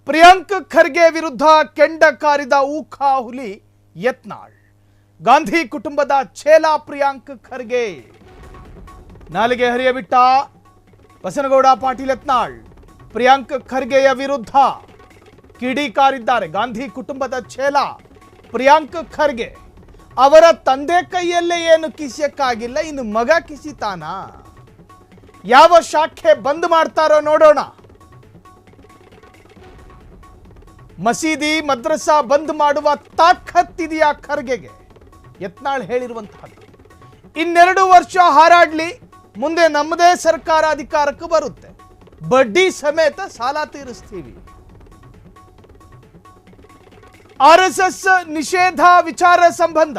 ಪ್ರಿಯಾಂಕ್ ಖರ್ಗೆ ವಿರುದ್ಧ ಕೆಂಡ ಕಾರಿದ ಊಖಾ ಹುಲಿ ಯತ್ನಾಳ್. ಗಾಂಧಿ ಕುಟುಂಬದ ಛೇಲ ಪ್ರಿಯಾಂಕ್ ಖರ್ಗೆ. ನಾಲಿಗೆ ಹರಿಯಬಿಟ್ಟ ಬಸನಗೌಡ ಪಾಟೀಲ್ ಯತ್ನಾಳ್ ಪ್ರಿಯಾಂಕ್ ಖರ್ಗೆಯ ವಿರುದ್ಧ ಕಿಡಿಕಾರಿದ್ದಾರೆ. ಗಾಂಧಿ ಕುಟುಂಬದ ಛೇಲ ಪ್ರಿಯಾಂಕ್ ಖರ್ಗೆ ಅವರ ತಂದೆ ಕೈಯಲ್ಲೇ ಏನು ಕಿಸಿಯಕ್ಕಾಗಿಲ್ಲ, ಇನ್ನು ಮಗ ಕಿಸಿತಾನ? ಯಾವ ಶಾಖೆ ಬಂದ್ ಮಾಡ್ತಾರೋ ನೋಡೋಣ. ಮಸೀದಿ ಮದ್ರಸಾ ಬಂದ್ ಮಾಡುವ ತಾಕತ್ತಿದೆಯಾ ಖರ್ಗೆಗೆ? ಯತ್ನಾಳ್ ಹೇಳಿರುವಂತಹದ್ದು. 2 ವರ್ಷ ಹಾರಾಡ್ಲಿ, ಮುಂದೆ ನಮ್ಮದೇ ಸರ್ಕಾರ ಅಧಿಕಾರಕ್ಕೆ ಬರುತ್ತೆ, ಬಡ್ಡಿ ಸಮೇತ ಸಾಲ ತೀರಿಸ್ತೀವಿ. ಆರ್ಎಸ್ಎಸ್ ನಿಷೇಧ ವಿಚಾರ ಸಂಬಂಧ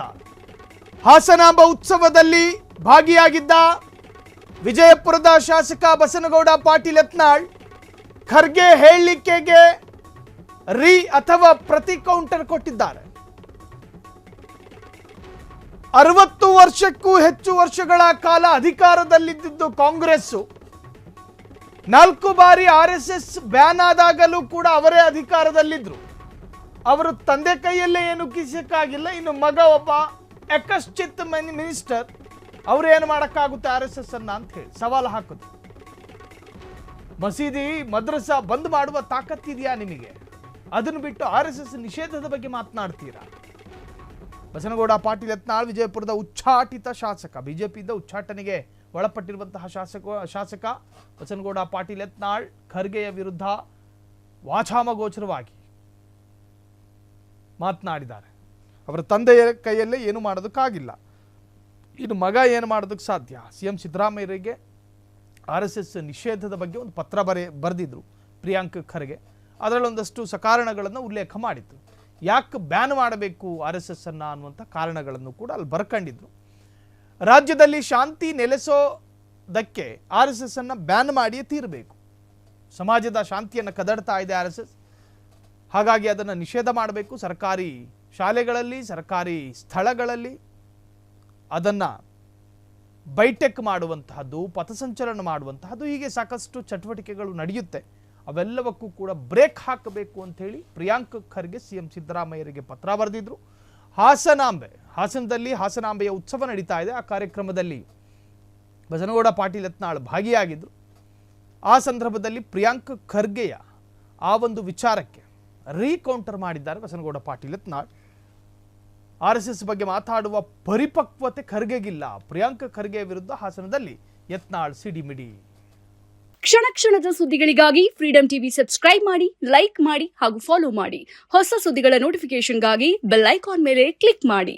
ಹಾಸನಾಂಬ ಉತ್ಸವದಲ್ಲಿ ಭಾಗಿಯಾಗಿದ್ದ ವಿಜಯಪುರದ ಶಾಸಕ ಬಸನಗೌಡ ಪಾಟೀಲ್ ಯತ್ನಾಳ್ ಖರ್ಗೆ ಹೇಳಿಕೆಗೆ ಅಥವಾ ಪ್ರತಿ ಕೌಂಟರ್ ಕೊಟ್ಟಿದ್ದಾರೆ. 60 ವರ್ಷಕ್ಕೂ ಹೆಚ್ಚು ವರ್ಷಗಳ ಕಾಲ ಅಧಿಕಾರದಲ್ಲಿದ್ದು ಕಾಂಗ್ರೆಸ್ 4 ಬಾರಿ ಆರ್ಎಸ್ಎಸ್ ಬ್ಯಾನ್ ಆದಾಗಲೂ ಕೂಡ ಅವರೇ ಅಧಿಕಾರದಲ್ಲಿದ್ರು. ಅವರು ತಂದೆ ಕೈಯಲ್ಲೇ ಏನು ಕಿಸಕ್ಕಾಗಿಲ್ಲ, ಇನ್ನು ಮಗ ಒಬ್ಬ ಯಕಶ್ಚಿತ್ ಮಿನಿಸ್ಟರ್, ಅವರು ಏನು ಮಾಡೋಕ್ಕಾಗುತ್ತೆ ಆರ್ಎಸ್ಎಸ್ ಅನ್ನ ಅಂತ ಹೇಳಿ ಸವಾಲು ಹಾಕಿದ್ರು. ಮಸೀದಿ ಮದ್ರಸಾ ಬಂದ್ ಮಾಡುವ ತಾಕತ್ತಿದೆಯಾ ನಿಮಗೆ? ಅದನ್ನು ಬಿಟ್ಟು ಆರ್ಎಸ್ಎಸ್ ನಿಷೇಧದ ಬಗ್ಗೆ ಮಾತನಾಡ್ತೀರಾ? ಬಸನಗೌಡ ಪಾಟೀಲ್ ಯತ್ನಾಳ್ ವಿಜಯಪುರದ ಉಚ್ಚಾಟಿತ ಶಾಸಕ, ಬಿಜೆಪಿಯಿಂದ ಉಚ್ಚಾಟನೆಗೆ ಒಳಪಟ್ಟಿರುವಂತಹ ಶಾಸಕ ಬಸನಗೌಡ ಪಾಟೀಲ್ ಯತ್ನಾಳ್ ಖರ್ಗೆಯ ವಿರುದ್ಧ ವಾಚಾಮಗೋಚರವಾಗಿ ಮಾತನಾಡಿದ್ದಾರೆ. ಅವರ ತಂದೆಯ ಕೈಯಲ್ಲೇ ಏನು ಮಾಡೋದಕ್ಕಾಗಿಲ್ಲ, ಇನ್ನು ಮಗ ಏನು ಮಾಡೋದಕ್ಕೆ ಸಾಧ್ಯ? ಸಿಎಂ ಸಿದ್ದರಾಮಯ್ಯರಿಗೆ ಆರ್ಎಸ್ಎಸ್ ನಿಷೇಧದ ಬಗ್ಗೆ ಒಂದು ಪತ್ರ ಬರೆದಿದ್ರು ಪ್ರಿಯಾಂಕ್ ಖರ್ಗೆ. ಅದರಲ್ಲಿ ಒಂದಷ್ಟು ಸಕಾರಣಗಳನ್ನು ಉಲ್ಲೇಖ ಮಾಡಿದ್ರು. ಯಾಕೆ ಬ್ಯಾನ್ ಮಾಡಬೇಕು ಆರ್ಎಸ್ಎಸ್ ಅನ್ನ ಅನ್ನುವಂಥ ಕಾರಣಗಳನ್ನು ಕೂಡ ಅಲ್ಲಿ ಬರ್ಕೊಂಡಿದ್ರು. ರಾಜ್ಯದಲ್ಲಿ ಶಾಂತಿ ನೆಲೆಸೋದಕ್ಕೆ ಆರ್ಎಸ್ಎಸ್ ಅನ್ನ ಬ್ಯಾನ್ ಮಾಡಿಯೇ ತೀರಬೇಕು. ಸಮಾಜದ ಶಾಂತಿಯನ್ನು ಕದಡ್ತಾ ಇದೆ ಆರ್ಎಸ್ಎಸ್, ಹಾಗಾಗಿ ಅದನ್ನು ನಿಷೇಧ ಮಾಡಬೇಕು. ಸರ್ಕಾರಿ ಶಾಲೆಗಳಲ್ಲಿ, ಸರ್ಕಾರಿ ಸ್ಥಳಗಳಲ್ಲಿ ಅದನ್ನು ಬೈಟೆಕ್ ಮಾಡುವಂತಹದ್ದು, ಪಥಸಂಚಲನ ಮಾಡುವಂತಹದ್ದು, ಹೀಗೆ ಸಾಕಷ್ಟು ಚಟುವಟಿಕೆಗಳು ನಡೆಯುತ್ತೆ. ಅವೆಲ್ಲವಕ್ಕೂ ಕೂಡ ಬ್ರೇಕ್ ಹಾಕಬೇಕು ಅಂಥೇಳಿ ಪ್ರಿಯಾಂಕ್ ಖರ್ಗೆ ಸಿಎಂ ಸಿದ್ದರಾಮಯ್ಯರಿಗೆ ಪತ್ರ ಬರೆದಿದ್ರು. ಹಾಸನದಲ್ಲಿ ಹಾಸನಾಂಬೆಯ ಉತ್ಸವ ನಡೀತಾ ಇದೆ. ಆ ಕಾರ್ಯಕ್ರಮದಲ್ಲಿ ಬಸನಗೌಡ ಪಾಟೀಲ್ ಯತ್ನಾಳ್ ಭಾಗಿಯಾಗಿದ್ದರು. ಆ ಸಂದರ್ಭದಲ್ಲಿ ಪ್ರಿಯಾಂಕ್ ಖರ್ಗೆಯ ಆ ಒಂದು ವಿಚಾರಕ್ಕೆ ರೀಕೌಂಟರ್ ಮಾಡಿದ್ದಾರೆ ಬಸನಗೌಡ ಪಾಟೀಲ್ ಯತ್ನಾಳ್. ಆರ್ಎಸ್ಎಸ್ ಬಗ್ಗೆ ಮಾತಾಡುವ ಪರಿಪಕ್ವತೆ ಖರ್ಗೆಗಿಲ್ಲ. ಪ್ರಿಯಾಂಕ್ ಖರ್ಗೆ ವಿರುದ್ಧ ಹಾಸನದಲ್ಲಿ ಯತ್ನಾಳ್ ಸಿಡಿಮಿಡಿ. ಕ್ಷಣ ಕ್ಷಣದ ಸುದ್ದಿಗಳಿಗಾಗಿ ಫ್ರೀಡಂ ಟಿವಿ ಸಬ್ಸ್ಕ್ರೈಬ್ ಮಾಡಿ, ಲೈಕ್ ಮಾಡಿ ಹಾಗೂ ಫಾಲೋ ಮಾಡಿ. ಹೊಸ ಸುದ್ದಿಗಳ ನೋಟಿಫಿಕೇಶನ್ಗಾಗಿ ಬೆಲ್ ಐಕಾನ್ ಮೇಲೆ ಕ್ಲಿಕ್ ಮಾಡಿ.